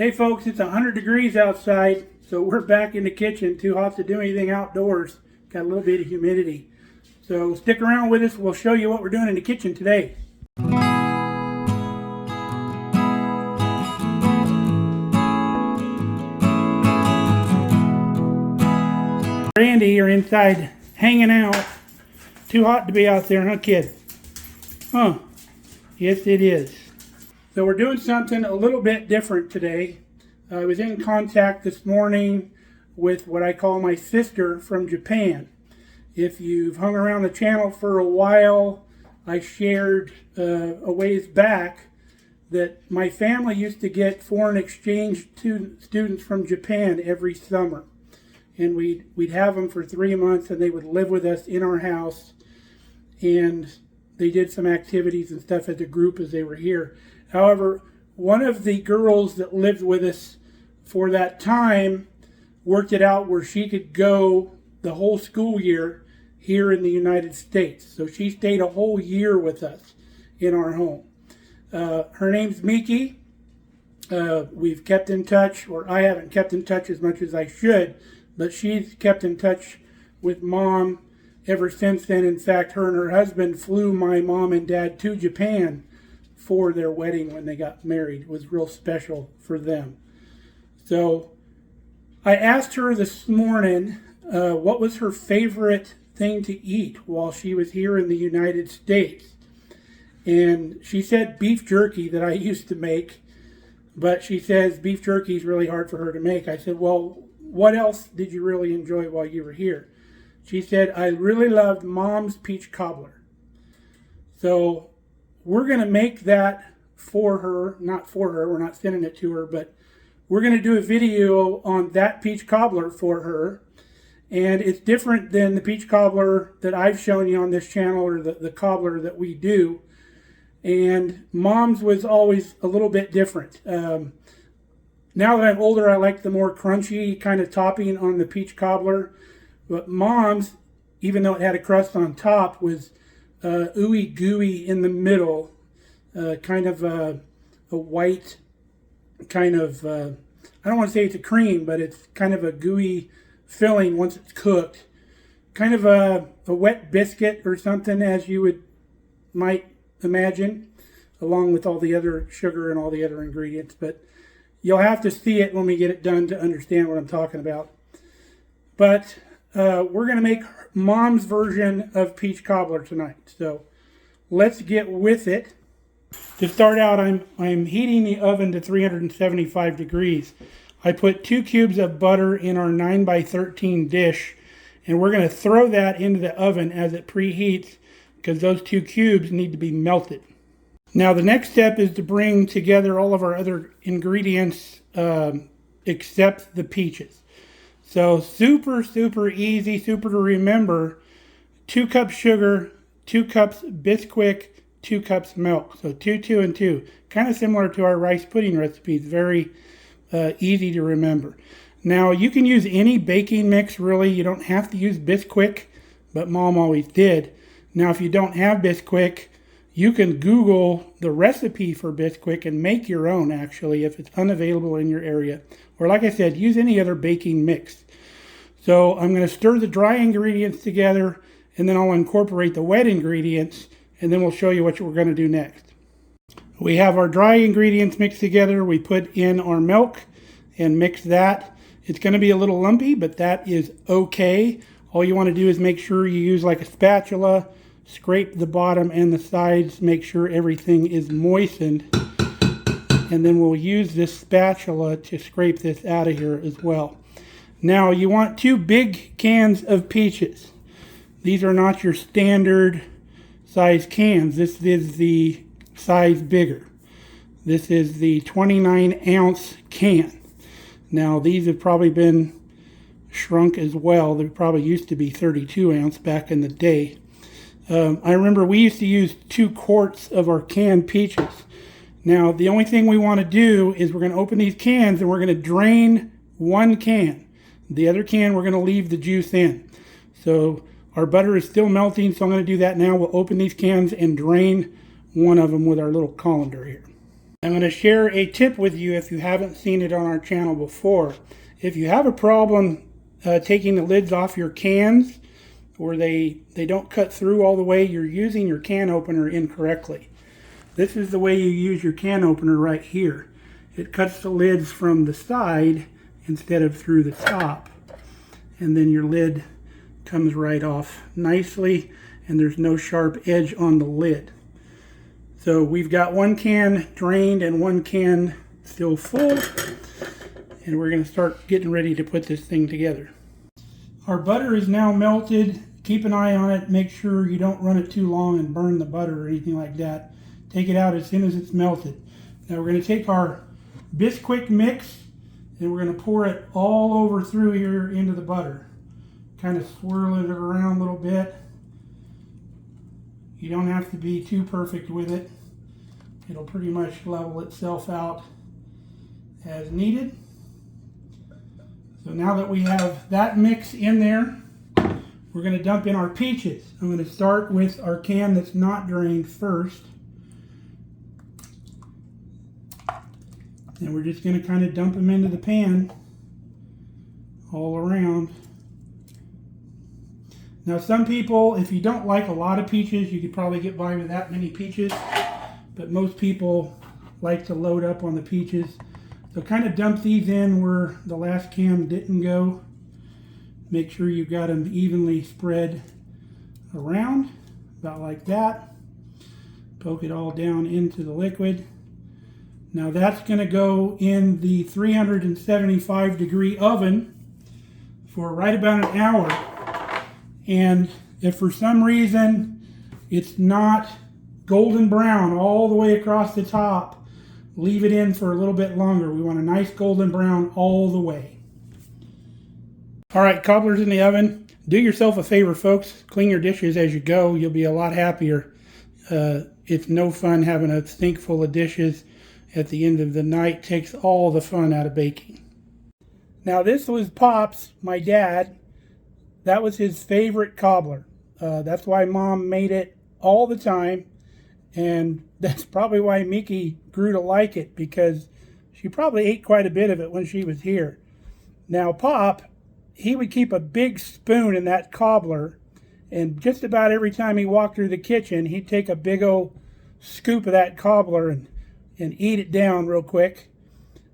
Hey folks, it's 100 degrees outside, so we're back in the kitchen. Too hot to do anything outdoors. Got a little bit of humidity. So stick around with us. We'll show you what we're doing in the kitchen today. Randy are inside hanging out. Too hot to be out there, huh kid? Huh. Yes it is. So we're doing something a little bit different today. I was in contact this morning with what I call my sister from Japan. If you've hung around the channel for a while, I shared a ways back that my family used to get foreign exchange students from Japan every summer. And we'd have them for 3 months and they would live with us in our house. And they did some activities and stuff as a group as they were here. However, one of the girls that lived with us for that time worked it out where she could go the whole school year here in the United States. So she stayed a whole year with us in our home. Her name's Miki. We've kept in touch, or I haven't kept in touch as much as I should, but she's kept in touch with Mom ever since then. In fact, her and her husband flew my mom and dad to Japan for their wedding when they got married. It was real special for them. So I asked her this morning what was her favorite thing to eat while she was here in the United States. And she said beef jerky that I used to make, but she says beef jerky is really hard for her to make. I said, well, what else did you really enjoy while you were here? She said, I really loved Mom's peach cobbler. So we're going to make that for her, not for her, we're not sending it to her, but we're going to do a video on that peach cobbler for her. And it's different than the peach cobbler that I've shown you on this channel, or the cobbler that we do. And Mom's was always a little bit different. Now that I'm older, I like the more crunchy kind of topping on the peach cobbler. But Mom's, even though it had a crust on top, was ooey gooey in the middle, kind of a white kind of, I don't want to say it's a cream, but it's kind of a gooey filling once it's cooked. Kind of a wet biscuit or something, as you might imagine, along with all the other sugar and all the other ingredients. But you'll have to see it when we get it done to understand what I'm talking about. But we're going to make Mom's version of peach cobbler tonight. So let's get with it. To start out, I'm heating the oven to 375 degrees. I put 2 cubes of butter in our 9x13 dish, and we're going to throw that into the oven as it preheats, because those 2 cubes need to be melted. Now the next step is to bring together all of our other ingredients except the peaches. So super easy, super to remember. 2 cups sugar, 2 cups Bisquick, 2 cups milk. So 2, 2, and 2. Kind of similar to our rice pudding recipes. Very easy to remember. Now you can use any baking mix really. You don't have to use Bisquick, but Mom always did. Now if you don't have Bisquick, you can Google the recipe for Bisquick and make your own, actually, if it's unavailable in your area. Or like I said, use any other baking mix. So I'm going to stir the dry ingredients together, and then I'll incorporate the wet ingredients, and then we'll show you what we're going to do next. We have our dry ingredients mixed together. We put in our milk and mix that. It's going to be a little lumpy, but that is okay. All you want to do is make sure you use like a spatula, scrape the bottom and the sides, make sure everything is moistened, and then we'll use this spatula to scrape this out of here as well. Now you want 2 big cans of peaches. These are not your standard size cans. This is the size bigger. This is the 29-ounce can. Now these have probably been shrunk as well. They probably used to be 32-ounce back in the day. I remember we used to use 2 quarts of our canned peaches. Now the only thing we want to do is we're going to open these cans and we're going to drain 1 can. The other can we're going to leave the juice in. So our butter is still melting, so I'm going to do that now. We'll open these cans and drain one of them with our little colander here. I'm going to share a tip with you if you haven't seen it on our channel before. If you have a problem taking the lids off your cans, or they don't cut through all the way, you're using your can opener incorrectly. This is the way you use your can opener right here. It cuts the lids from the side instead of through the top. And then your lid comes right off nicely, and there's no sharp edge on the lid. So we've got one can drained and one can still full, and we're going to start getting ready to put this thing together. Our butter is now melted. Keep an eye on it. Make sure you don't run it too long and burn the butter or anything like that. Take it out as soon as it's melted. Now we're going to take our Bisquick mix and we're going to pour it all over through here into the butter. Kind of swirl it around a little bit. You don't have to be too perfect with it. It'll pretty much level itself out as needed. So now that we have that mix in there, we're going to dump in our peaches. I'm going to start with our can that's not drained first. And we're just going to kind of dump them into the pan all around. Now some people, if you don't like a lot of peaches, you could probably get by with that many peaches. But most people like to load up on the peaches. So kind of dump these in where the last can didn't go. Make sure you've got them evenly spread around, about like that. Poke it all down into the liquid. Now that's going to go in the 375 degree oven for right about an hour. And if for some reason it's not golden brown all the way across the top, leave it in for a little bit longer. We want a nice golden brown all the way. All right, cobbler's in the oven. Do yourself a favor, folks. Clean your dishes as you go. You'll be a lot happier. It's no fun having a sink full of dishes at the end of the night. Takes all the fun out of baking. Now this was Pops, my dad. That was his favorite cobbler. That's why Mom made it all the time. And that's probably why Miki grew to like it, because she probably ate quite a bit of it when she was here. Now Pop, he would keep a big spoon in that cobbler, and just about every time he walked through the kitchen, he'd take a big old scoop of that cobbler and eat it down real quick.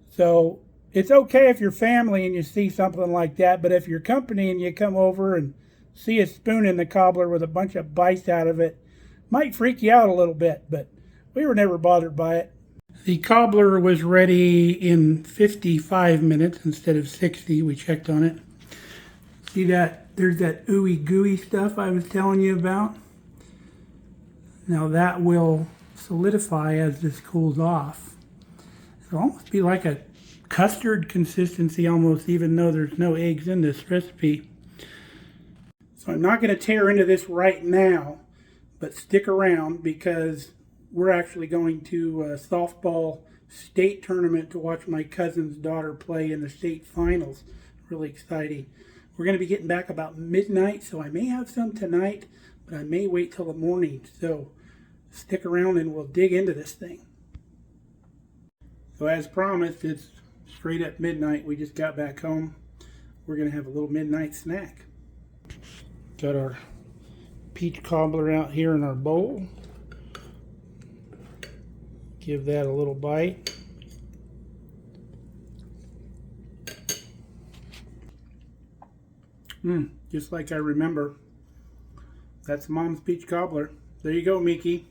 So it's okay if you're family and you see something like that, but if you're company and you come over and see a spoon in the cobbler with a bunch of bites out of it, might freak you out a little bit, but we were never bothered by it. The cobbler was ready in 55 minutes instead of 60. We checked on it. See that? There's that ooey gooey stuff I was telling you about. Now that will solidify as this cools off. It'll almost be like a custard consistency almost, even though there's no eggs in this recipe. So I'm not going to tear into this right now, but stick around because we're actually going to a softball state tournament to watch my cousin's daughter play in the state finals. Really exciting. We're going to be getting back about midnight, so I may have some tonight, but I may wait till the morning. So stick around and we'll dig into this thing. So as promised, it's straight at midnight. We just got back home. We're going to have a little midnight snack. Got our peach cobbler out here in our bowl. Give that a little bite. Just like I remember. That's Mom's peach cobbler. There you go, Miki.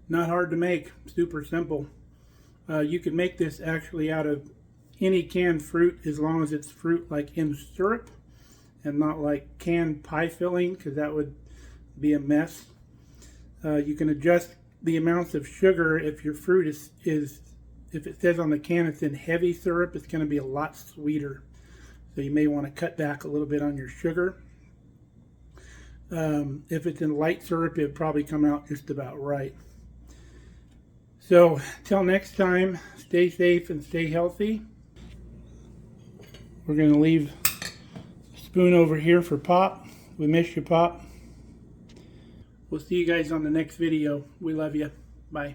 Not hard to make. Super simple. You can make this actually out of any canned fruit as long as it's fruit like in syrup and not like canned pie filling, because that would be a mess. You can adjust the amounts of sugar if your fruit is if it says on the can it's in heavy syrup, it's going to be a lot sweeter. So you may want to cut back a little bit on your sugar. If it's in light syrup, it would probably come out just about right. So, till next time, stay safe and stay healthy. We're going to leave the spoon over here for Pop. We miss you, Pop. We'll see you guys on the next video. We love you. Bye.